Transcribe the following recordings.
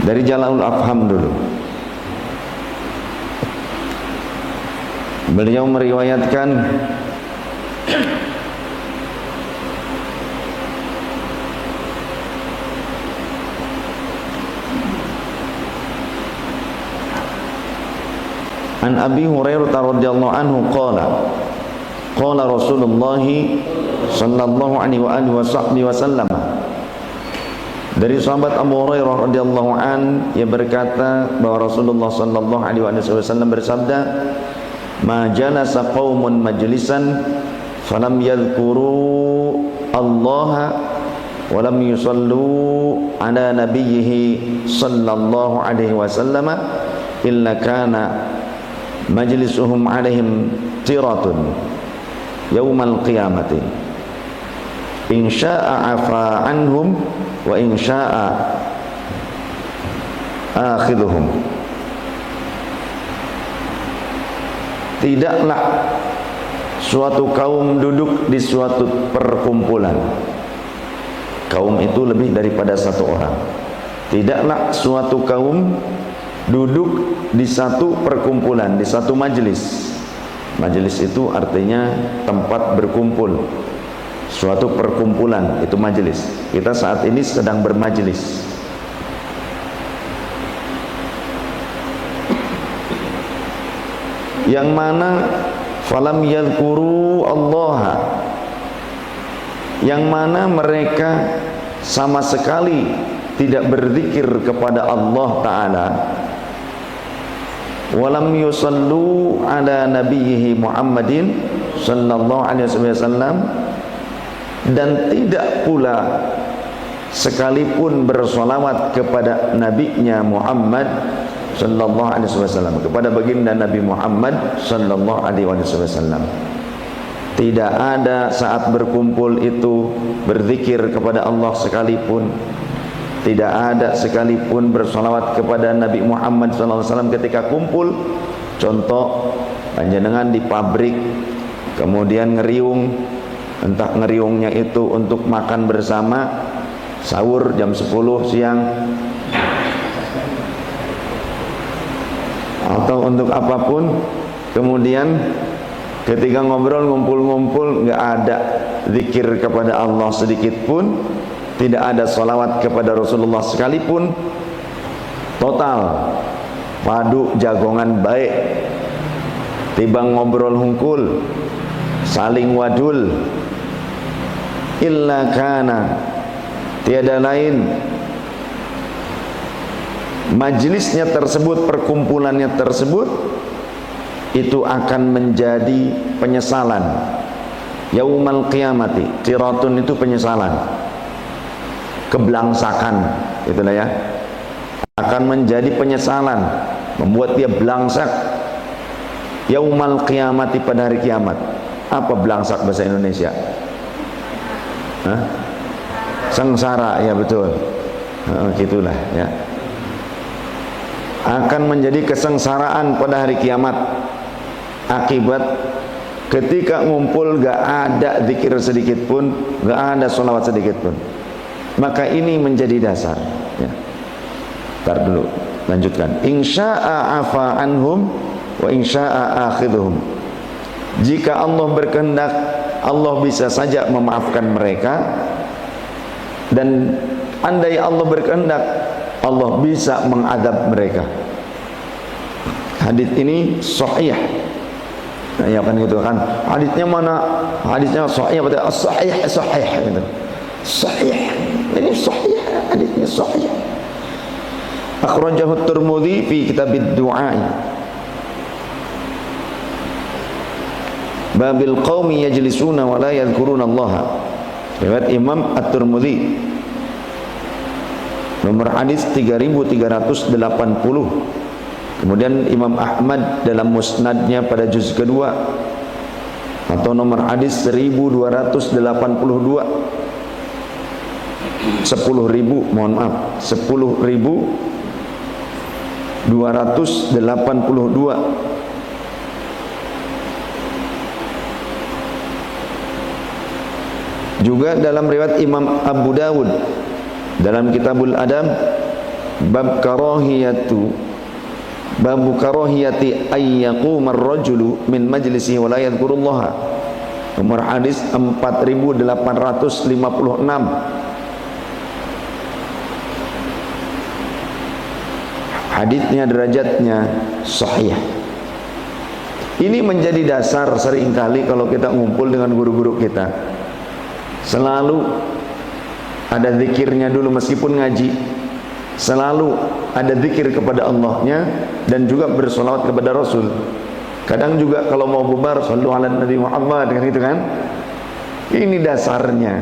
Dari Jalalaul Afham dulu. Beliau meriwayatkan An Abi Hurairah radhiyallahu anhu qala Rasulullah sallallahu alaihi wa alihi wasallam. Dari sahabat Abu Hurairah radhiyallahu an, ia berkata bahwa Rasulullah sallallahu alaihi wasallam bersabda, "Ma jalasa qaumun majlisan falam yadhkuru Allah wa lam yusallu ala nabiyhi sallallahu alaihi wasallam illa kana majlisuhum alaihim tiratun yaumal qiyamati in syaa'a afa anhum wa in syaa'a akhidhuhum." Tidaklah suatu kaum duduk di suatu perkumpulan. Kaum itu lebih daripada satu orang. Tidaklah suatu kaum duduk di satu perkumpulan, di satu majelis. Majelis itu artinya tempat berkumpul. Suatu perkumpulan itu majelis. Kita saat ini sedang bermajelis. Yang mana falam yadhkuru Allah, yang mana mereka sama sekali tidak berzikir kepada Allah Ta'ala, walam yusallu ala nabiyhi Muhammadin sallallahu alaihi wasallam, dan tidak pula sekalipun bersolawat kepada nabinya Muhammad sallallahu alaihi wasallam, kepada baginda Nabi Muhammad sallallahu alaihi wasallam. Tidak ada saat berkumpul itu berzikir kepada Allah sekalipun. Tidak ada sekalipun bersolawat kepada Nabi Muhammad sallallahu alaihi wasallam ketika kumpul. Contoh, panjenengan di pabrik, kemudian ngeriung, entah ngeriungnya itu untuk makan bersama, sahur jam 10 siang, atau untuk apapun. Kemudian ketika ngobrol, ngumpul-ngumpul, nggak ada zikir kepada Allah sedikit pun, tidak ada salawat kepada Rasulullah sekalipun. Total padu jagongan baik, tibang ngobrol hungkul, saling wadul, illa kana, tiada lain, majlisnya tersebut, perkumpulannya tersebut, itu akan menjadi penyesalan yaumal qiyamati. Tiratun itu penyesalan, keblangsakan, itulah ya, akan menjadi penyesalan, membuat dia belangsak yaumal qiyamati, pada hari kiamat. Apa belangsak bahasa Indonesia? Hah? Sengsara, ya betul. Gitulah ya, akan menjadi kesengsaraan pada hari kiamat akibat ketika ngumpul gak ada zikir sedikit pun, gak ada sholawat sedikit pun. Maka ini menjadi dasar ya. Ntar dulu, lanjutkan. Insya'a afa anhum wa insya'a akhidhuhum. Jika Allah berkehendak, Allah bisa saja memaafkan mereka, dan andai Allah berkehendak, Allah bisa mengadab mereka. Hadis ini sahih. Nah, ya kan gitu kan. Hadisnya mana? Hadisnya sahih atau sahih? Sahih gitu. Sahih. Ini sahih, hadisnya sahih. Akhrajahu At-Tirmidzi fi Kitabid Du'a. Babil qaumi yajlisuna wa la yadhkuruna Allah. Riwayat Imam At-Tirmidzi. Nomor hadis 3380. Kemudian Imam Ahmad dalam musnadnya pada juz kedua, atau nomor hadis 1282. 10.000, mohon maaf, 10.282. Juga dalam riwayat Imam Abu Dawud dalam Kitabul Adab bab karahiyati ayyaquma ar-rajulu min majlisihi wa la yadhkurullaha. Nomor hadis 4856. Hadisnya derajatnya sahih. Ini menjadi dasar seringkali kalau kita ngumpul dengan guru-guru kita. Selalu ada zikirnya dulu meskipun ngaji. Selalu ada zikir kepada Allahnya dan juga bersolawat kepada Rasul. Kadang juga kalau mau bubar sallu ala Nabi Muhammad, kan gitu kan. Ini dasarnya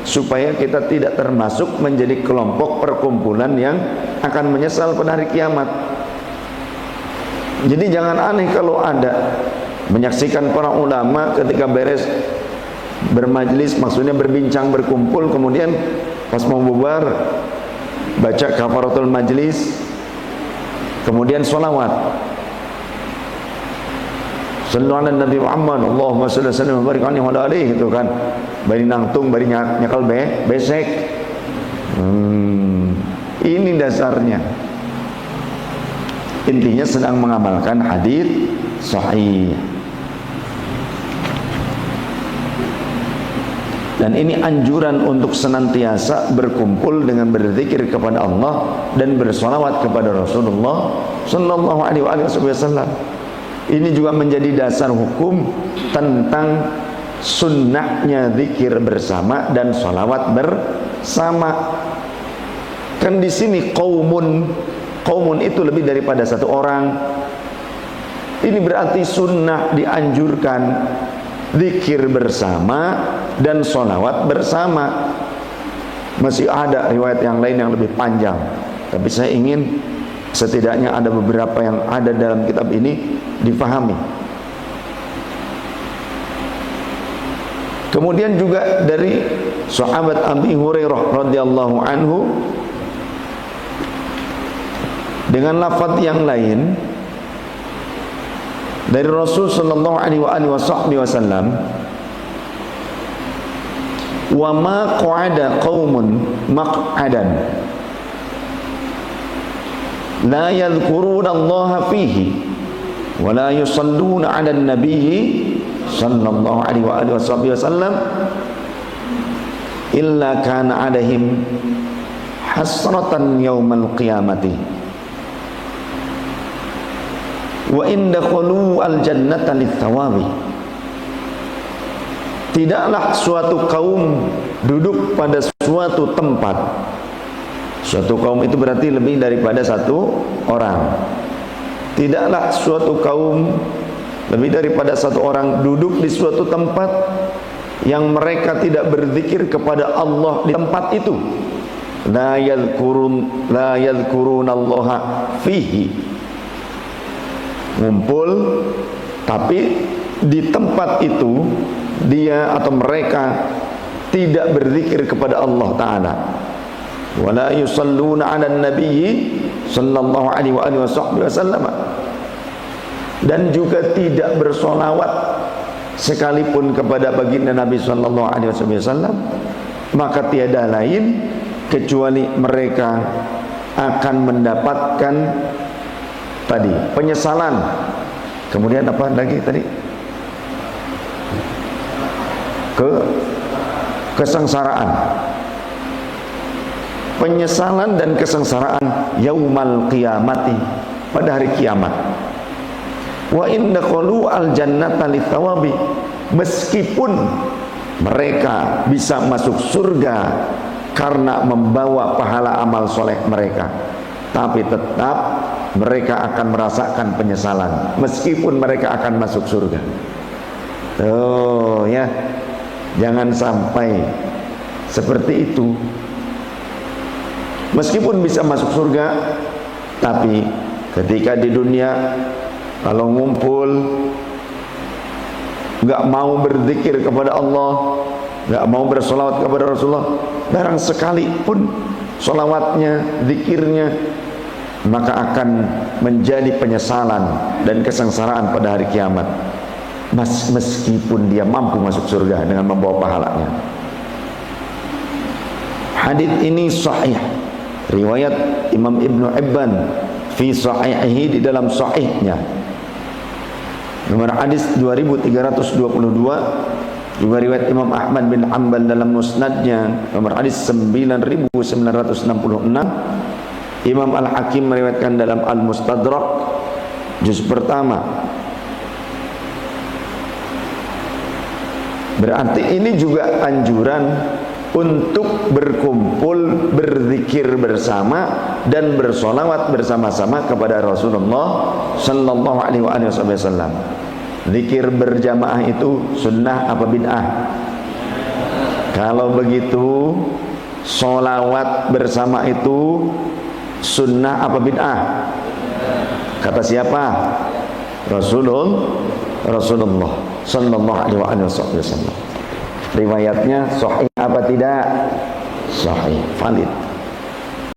supaya kita tidak termasuk menjadi kelompok perkumpulan yang akan menyesal pada hari kiamat. Jadi jangan aneh kalau ada menyaksikan para ulama ketika beres bermajlis, maksudnya berbincang, berkumpul, kemudian pas mau bubar baca kafaratul majlis, kemudian sholawat sallu ala Nabi Muhammad Allahumma salli wa sallim wa barik alaihi wa ala alihi, gitu kan. Bari nangtung, bari nyakal besek. Ini dasarnya. Intinya sedang mengamalkan hadis sahih. Dan ini anjuran untuk senantiasa berkumpul dengan berzikir kepada Allah dan bersolawat kepada Rasulullah sallallahu alaihi wasallam. Ini juga menjadi dasar hukum tentang sunnahnya zikir bersama dan solawat bersama. Kan di sini qaumun itu lebih daripada satu orang. Ini berarti sunnah dianjurkan zikir bersama dan solawat bersama. Masih ada riwayat yang lain yang lebih panjang, tapi saya ingin setidaknya ada beberapa yang ada dalam kitab ini difahami. Kemudian juga dari sahabat Abi Hurairah radhiyallahu anhu dengan lafaz yang lain dari Rasul sallallahu alaihi wasallam, wa ma qa'ada qaumun maq'adan la yadhkuruna Allah fihi wa la yusalluna 'alan nabiyyi sallallahu alaihi wasallam illa kana 'alaihim hasratan yaumal qiyamati wa inda khulu al-jannata lit-thawabi. Tidaklah suatu kaum duduk pada suatu tempat. Suatu kaum itu berarti lebih daripada satu orang. Tidaklah suatu kaum lebih daripada satu orang duduk di suatu tempat yang mereka tidak berzikir kepada Allah di tempat itu. La yadhkurunallaha fihi. Ngumpul tapi di tempat itu dia atau mereka tidak berzikir kepada Allah Ta'ala. Wala yusalluna 'alan nabiyyi sallallahu alaihi wasallam, dan juga tidak bersolawat sekalipun kepada baginda Nabi sallallahu alaihi wasallam, maka tiada lain kecuali mereka akan mendapatkan tadi penyesalan. Kemudian apa lagi tadi? Kesengsaraan, penyesalan dan kesengsaraan yaumal qiyamati, pada hari kiamat. Wa inna qalu al jannata lithawabi, meskipun mereka bisa masuk surga karena membawa pahala amal soleh mereka, tapi tetap mereka akan merasakan penyesalan meskipun mereka akan masuk surga. Tuh ya, jangan sampai seperti itu. Meskipun bisa masuk surga, tapi ketika di dunia kalau ngumpul nggak mau berzikir kepada Allah, nggak mau bersolawat kepada Rasulullah, barang sekali pun solawatnya, zikirnya, maka akan menjadi penyesalan dan kesengsaraan pada hari kiamat, meskipun dia mampu masuk surga dengan membawa pahalanya. Hadis ini sahih, Riwayat Imam Ibnu Hibban fi sahihihi, di dalam sahihnya, nomor hadis 2322. Juga riwayat Imam Ahmad bin Hanbal dalam musnadnya, nomor hadis 9966. Imam Al-Hakim meriwayatkan dalam Al-Mustadrak juz pertama. Berarti ini juga anjuran untuk berkumpul, berzikir bersama dan bersolawat bersama-sama kepada Rasulullah sallallahu alaihi wasallam. Zikir berjamaah itu sunnah apa bid'ah? Kalau begitu, solawat bersama itu sunnah apa bid'ah? Kata siapa? Rasulullah sallallahu alaihi wasallam. Riwayatnya sahih apa tidak? Sahih, valid.